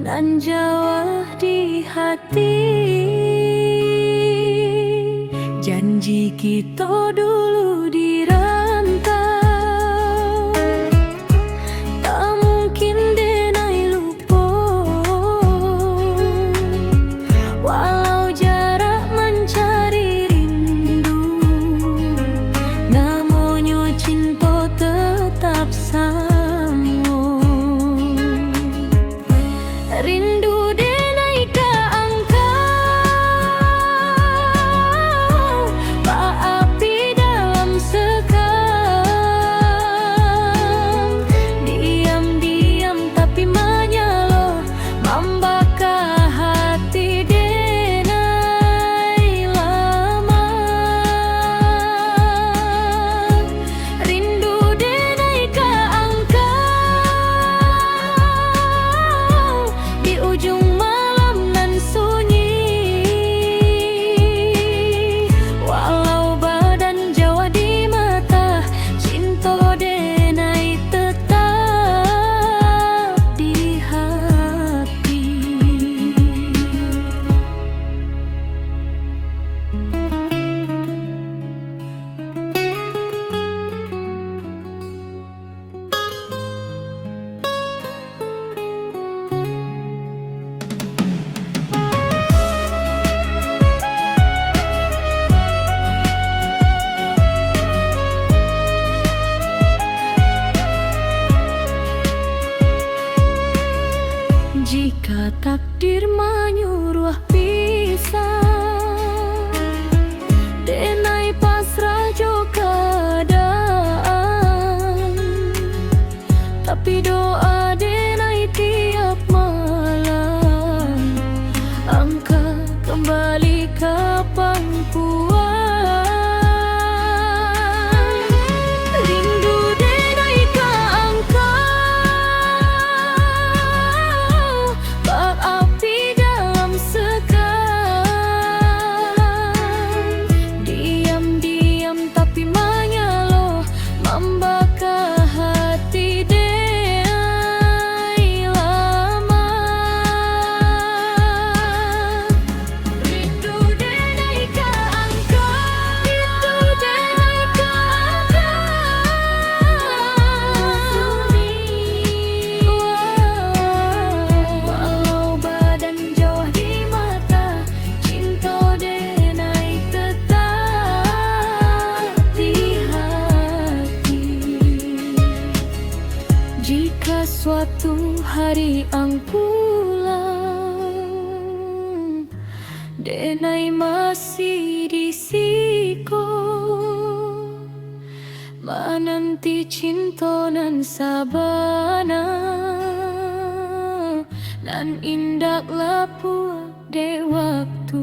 nan Jawa di hati. Janji kita dulu di rantau, tak mungkin denai lupa. Walau jarak mencari rindu, namanya cinta tetap sama. Rindu denai ka angkau, berapi dalam sekam. Diam-diam tapi menyala, membakar hati denai lama. Rindu denai ka angkau, di ujung malam nan sunyi. Walau badan Jawa di mata, cinta denai tetap di hati. Jika takdir menyuruh pisah, denai pasrah jo keadaan. Tapi doa denai tiap malam, angka kembali ke pangkuan. Rindu denai ka angkau, berapi dalam sekam. Diam-diam tapi menyala, membakar hati denai lama. Rindu denai ka angkau, rindu denai ka angkau. Walau badan jauh di mata, cinta denai tetap di hati. Jika suatu hari ang pulang, denai masih di siko, menanti cinta nan sabana, nan indak lapuk de waktu.